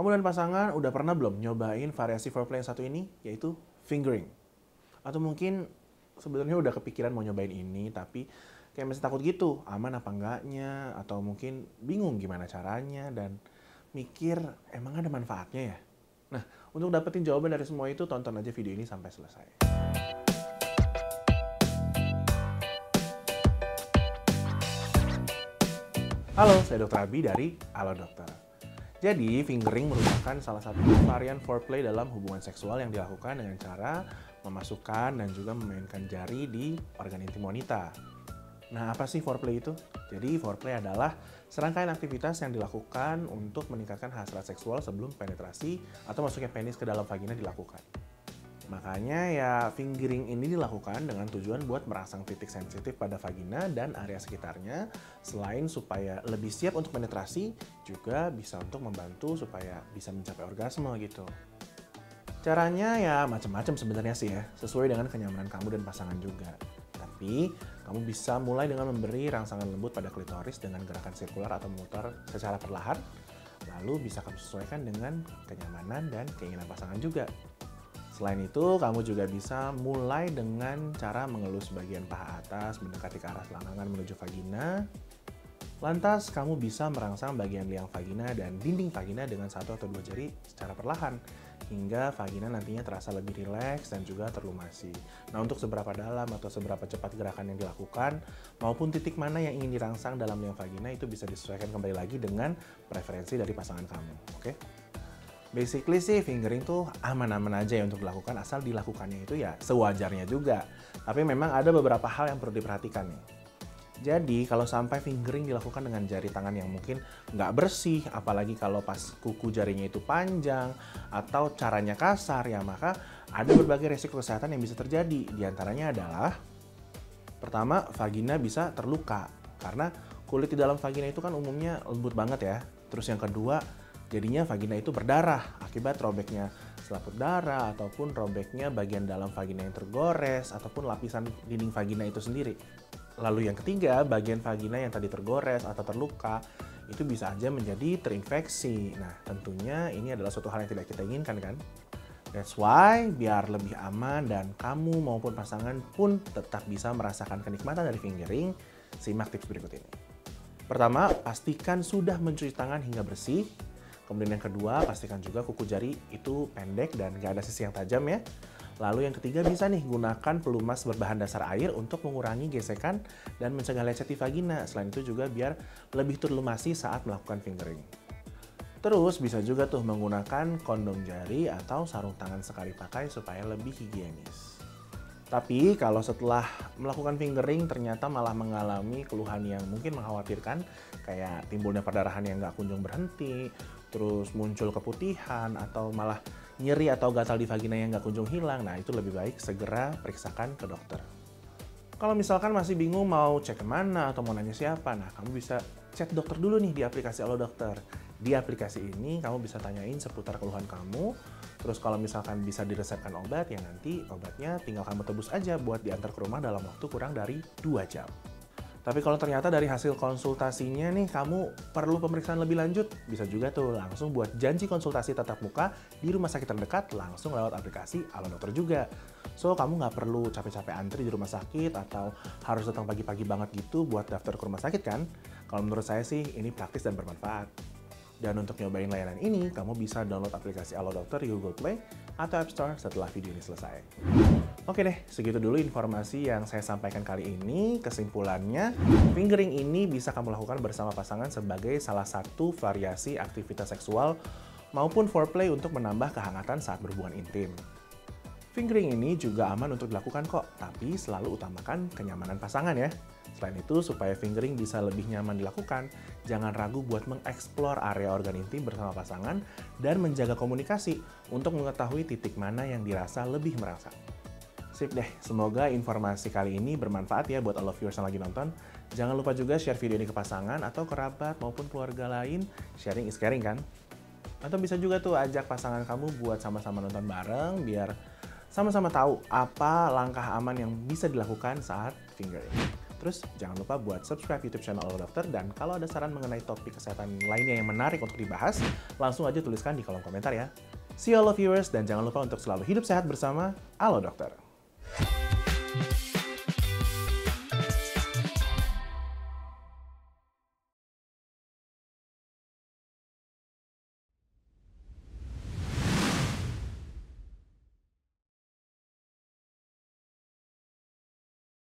Kamu dan pasangan udah pernah belum nyobain variasi foreplay yang satu ini, yaitu fingering? Atau mungkin sebenarnya udah kepikiran mau nyobain ini, tapi kayak masih takut gitu, aman apa enggaknya, atau mungkin bingung gimana caranya, dan mikir emang ada manfaatnya ya? Nah, untuk dapetin jawaban dari semua itu, tonton aja video ini sampai selesai. Halo, saya Dr. Abi dari Halo Dokter. Jadi, fingering merupakan salah satu varian foreplay dalam hubungan seksual yang dilakukan dengan cara memasukkan dan juga memainkan jari di organ intim wanita. Nah, apa sih foreplay itu? Jadi, foreplay adalah serangkaian aktivitas yang dilakukan untuk meningkatkan hasrat seksual sebelum penetrasi atau masuknya penis ke dalam vagina dilakukan. Makanya ya fingering ini dilakukan dengan tujuan buat merangsang titik sensitif pada vagina dan area sekitarnya. Selain supaya lebih siap untuk penetrasi, juga bisa untuk membantu supaya bisa mencapai orgasme gitu. Caranya ya macam-macam sebenarnya sih ya, sesuai dengan kenyamanan kamu dan pasangan juga. Tapi kamu bisa mulai dengan memberi rangsangan lembut pada klitoris dengan gerakan sirkular atau muter secara perlahan. Lalu bisa kamu sesuaikan dengan kenyamanan dan keinginan pasangan juga. Selain itu, kamu juga bisa mulai dengan cara mengelus bagian paha atas mendekati ke arah selangkangan menuju vagina. Lantas, kamu bisa merangsang bagian liang vagina dan dinding vagina dengan satu atau dua jari secara perlahan, hingga vagina nantinya terasa lebih rileks dan juga terlumasi. Nah, untuk seberapa dalam atau seberapa cepat gerakan yang dilakukan, maupun titik mana yang ingin dirangsang dalam liang vagina itu bisa disesuaikan kembali lagi dengan preferensi dari pasangan kamu, oke? Basically sih fingering tuh aman-aman aja ya untuk dilakukan asal dilakukannya itu ya sewajarnya juga. Tapi memang ada beberapa hal yang perlu diperhatikan nih. Jadi kalau sampai fingering dilakukan dengan jari tangan yang mungkin nggak bersih, apalagi kalau pas kuku jarinya itu panjang atau caranya kasar ya, maka ada berbagai resiko kesehatan yang bisa terjadi. Di antaranya adalah pertama, vagina bisa terluka karena kulit di dalam vagina itu kan umumnya lembut banget ya. Terus yang kedua, jadinya vagina itu berdarah akibat robeknya selaput darah ataupun robeknya bagian dalam vagina yang tergores ataupun lapisan dinding vagina itu sendiri. Lalu yang ketiga, bagian vagina yang tadi tergores atau terluka itu bisa aja menjadi terinfeksi. Nah, tentunya ini adalah suatu hal yang tidak kita inginkan kan? That's why, biar lebih aman dan kamu maupun pasangan pun tetap bisa merasakan kenikmatan dari fingering, simak tips berikut ini. Pertama, pastikan sudah mencuci tangan hingga bersih. Kemudian yang kedua, pastikan juga kuku jari itu pendek dan gak ada sisi yang tajam ya. Lalu yang ketiga, bisa nih gunakan pelumas berbahan dasar air untuk mengurangi gesekan dan mencegah lecet di vagina. Selain itu juga biar lebih terlumasi saat melakukan fingering. Terus bisa juga tuh menggunakan kondom jari atau sarung tangan sekali pakai supaya lebih higienis. Tapi kalau setelah melakukan fingering ternyata malah mengalami keluhan yang mungkin mengkhawatirkan, kayak timbulnya perdarahan yang nggak kunjung berhenti, terus muncul keputihan, atau malah nyeri atau gatal di vagina yang nggak kunjung hilang, nah itu lebih baik segera periksakan ke dokter. Kalau misalkan masih bingung mau cek kemana atau mau nanya siapa, nah kamu bisa chat dokter dulu nih di aplikasi Halo Dokter. Di aplikasi ini kamu bisa tanyain seputar keluhan kamu, terus kalau misalkan bisa diresepkan obat, ya nanti obatnya tinggal kamu tebus aja buat diantar ke rumah dalam waktu kurang dari 2 jam. Tapi kalau ternyata dari hasil konsultasinya nih kamu perlu pemeriksaan lebih lanjut, bisa juga tuh langsung buat janji konsultasi tatap muka di rumah sakit terdekat langsung lewat aplikasi Halo Dokter juga. So, kamu nggak perlu capek-capek antri di rumah sakit atau harus datang pagi-pagi banget gitu buat daftar ke rumah sakit kan? Kalau menurut saya sih ini praktis dan bermanfaat. Dan untuk nyobain layanan ini, kamu bisa download aplikasi Halo Dokter di Google Play atau App Store setelah video ini selesai. Oke deh, segitu dulu informasi yang saya sampaikan kali ini. Kesimpulannya, fingering ini bisa kamu lakukan bersama pasangan sebagai salah satu variasi aktivitas seksual maupun foreplay untuk menambah kehangatan saat berhubungan intim. Fingering ini juga aman untuk dilakukan kok, tapi selalu utamakan kenyamanan pasangan ya. Selain itu, supaya fingering bisa lebih nyaman dilakukan, jangan ragu buat mengeksplor area organ intim bersama pasangan dan menjaga komunikasi untuk mengetahui titik mana yang dirasa lebih merangsang. Sip deh, semoga informasi kali ini bermanfaat ya buat all of viewers yang lagi nonton. Jangan lupa juga share video ini ke pasangan atau kerabat maupun keluarga lain, sharing is caring kan? Atau bisa juga tuh ajak pasangan kamu buat sama-sama nonton bareng biar sama-sama tahu apa langkah aman yang bisa dilakukan saat fingering. Terus jangan lupa buat subscribe YouTube channel Halo Dokter, dan kalau ada saran mengenai topik kesehatan lainnya yang menarik untuk dibahas, langsung aja tuliskan di kolom komentar ya. See you all viewers, dan jangan lupa untuk selalu hidup sehat bersama Halo Dokter.